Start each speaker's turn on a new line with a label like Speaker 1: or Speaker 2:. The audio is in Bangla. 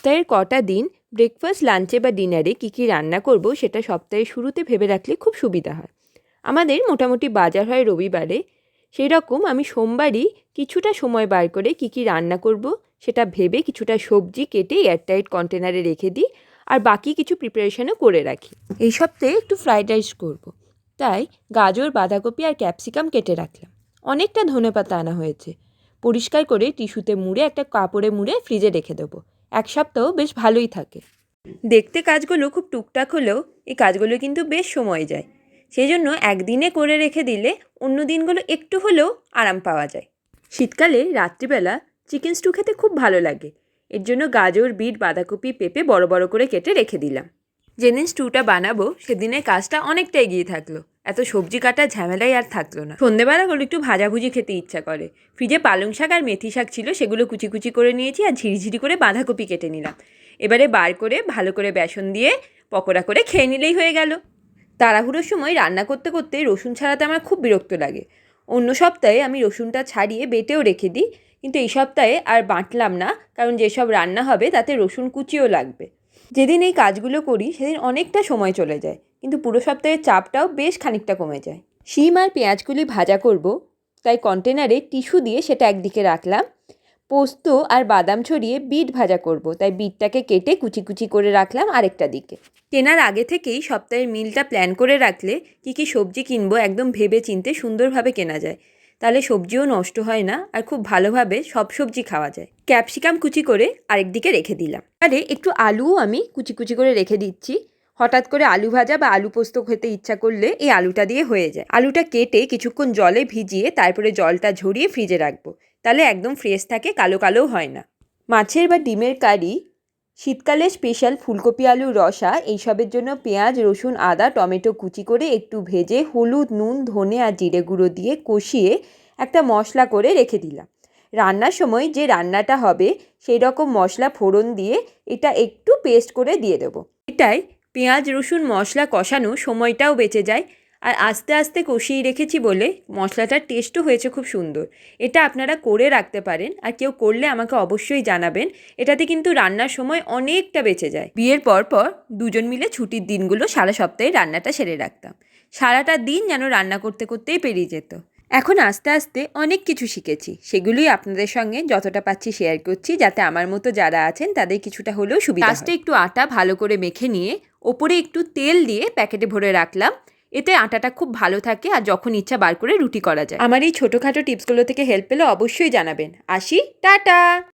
Speaker 1: সপ্তাহের কটা দিন ব্রেকফাস্ট, লাঞ্চে বা ডিনারে কী রান্না করব সেটা সপ্তাহের শুরুতে ভেবে রাখলে খুব সুবিধা হয়। আমাদের মোটামুটি বাজার হয় রবিবারে, সেই রকম আমি সোমবারই কিছুটা সময় বার করে কী রান্না করব সেটা ভেবে কিছুটা সবজি কেটে এয়ারটাইট কন্টেনারে রেখে দিই, আর বাকি কিছু প্রিপারেশনও করে রাখি। এই সপ্তাহে একটু ফ্রাইড রাইস করব, তাই গাজর, বাঁধাকপি আর ক্যাপসিকাম কেটে রাখলাম। অনেকটা ধনেপাতা আনা হয়েছে, পরিষ্কার করে টিস্যুতে মুড়ে একটা কাপড়ে মুড়ে ফ্রিজে রেখে দেবো। এক সপ্তাহ বেশ ভালোই থাকে। দেখতে কাজগুলো খুব টুকটাক হলেও এই কাজগুলো কিন্তু বেশ সময় যায়, সেই জন্য একদিনে করে রেখে দিলে অন্য দিনগুলো একটু হলেও আরাম পাওয়া যায়। শীতকালে রাত্রিবেলা চিকেন স্টু খেতে খুব ভালো লাগে, এর জন্য গাজর, বিট, বাঁধাকপি, পেঁপে বড় বড় করে কেটে রেখে দিলাম। যেদিন স্টুটা বানাবো সেদিনের কাজটা অনেকটা এগিয়ে থাকলো, এত সবজি কাটার ঝামেলাই আর থাকলো না। সন্ধেবেলা হলো একটু ভাজাভুজি খেতে ইচ্ছা করে। ফ্রিজে পালং শাক আর মেথি শাক ছিল, সেগুলো কুচি কুচি করে নিয়েছি আর ঝিরিঝিরি করে বাঁধাকপি কেটে নিলাম। এবারে বার করে ভালো করে বেসন দিয়ে পকোড়া করে খেয়ে নিলেই হয়ে গেল। তাড়াহুড়োর সময় রান্না করতে করতে রসুন ছাড়াতে আমার খুব বিরক্ত লাগে। অন্য সপ্তাহে আমি রসুনটা ছাড়িয়ে বেটেও রেখে দিই, কিন্তু এই সপ্তাহে আর বাটলাম না, কারণ যেসব রান্না হবে তাতে রসুন কুচিও লাগবে। যেদিন এই কাজগুলো করি সেদিন অনেকটা সময় চলে যায়, কিন্তু পুরো সপ্তাহের চাপটাও বেশ খানিকটা কমে যায়। শিম আর পেঁয়াজগুলি ভাজা করব, তাই কন্টেনারে টিস্যু দিয়ে সেটা একদিকে রাখলাম। পোস্ত আর বাদাম ছড়িয়ে বিট ভাজা করব, তাই বিটটাকে কেটে কুচি কুচি করে রাখলাম আরেকটা দিকে। কেনার আগে থেকেই সপ্তাহের মিলটা প্ল্যান করে রাখলে কী সবজি কিনবো একদম ভেবে চিনতে সুন্দরভাবে কেনা যায়, তাহলে সবজিও নষ্ট হয় না আর খুব ভালোভাবে সব সবজি খাওয়া যায়। ক্যাপসিকাম কুচি করে আরেকদিকে রেখে দিলাম, আরে একটু আলুও আমি কুচি কুচি করে রেখে দিচ্ছি। হঠাৎ করে আলু ভাজা বা আলু পোস্ত খেতে ইচ্ছা করলে এই আলুটা দিয়ে হয়ে যায়। আলুটা কেটে কিছুক্ষণ জলে ভিজিয়ে তারপরে জলটা ঝরিয়ে ফ্রিজে রাখবো, তাহলে একদম ফ্রেশ থাকে, কালো কালোও হয় না। মাছের বা ডিমের কারি, শীতকালে স্পেশাল ফুলকপি আলুর রসা, এইসবের জন্য পেঁয়াজ, রসুন, আদা, টমেটো কুচি করে একটু ভেজে হলুদ, নুন, ধনে আর জিরে গুঁড়ো দিয়ে কষিয়ে একটা মশলা করে রেখে দিলাম। রান্নার সময় যে রান্নাটা হবে সেই রকম মশলা ফোড়ন দিয়ে এটা একটু পেস্ট করে দিয়ে দেবো। এটাই পেঁয়াজ, রসুন, মশলা কষানো সময়টাও বেঁচে যায়, আর আস্তে আস্তে কষিয়ে রেখেছি বলে মশলাটার টেস্টও হয়েছে খুব সুন্দর। এটা আপনারা করে রাখতে পারেন, আর কেউ করলে আমাকে অবশ্যই জানাবেন। এটাতে কিন্তু রান্নার সময় অনেকটা বেঁচে যায়। বিয়ের পর দুজন মিলে ছুটির দিনগুলো সারা সপ্তাহে রান্নাটা সেরে রাখতাম, সারাটা দিন যেন রান্না করতে করতেই পেরিয়ে যেত। এখন আস্তে আস্তে অনেক কিছু শিখেছি, সেগুলোই আপনাদের সঙ্গে যতটা পাচ্ছি শেয়ার করছি, যাতে আমার মতো যারা আছেন তাদের কিছুটা হলেও সুবিধা হয়। লাস্টে একটু আটা ভালো করে মেখে নিয়ে ওপরে একটু তেল দিয়ে প্যাকেটে ভরে রাখলাম, এতে আটাটা খুব ভালো থাকে আর যখন ইচ্ছা বার করে রুটি করা যায়। আমার এই ছোটোখাটো টিপসগুলো থেকে হেল্প পেলে অবশ্যই জানাবেন। আসি, টাটা।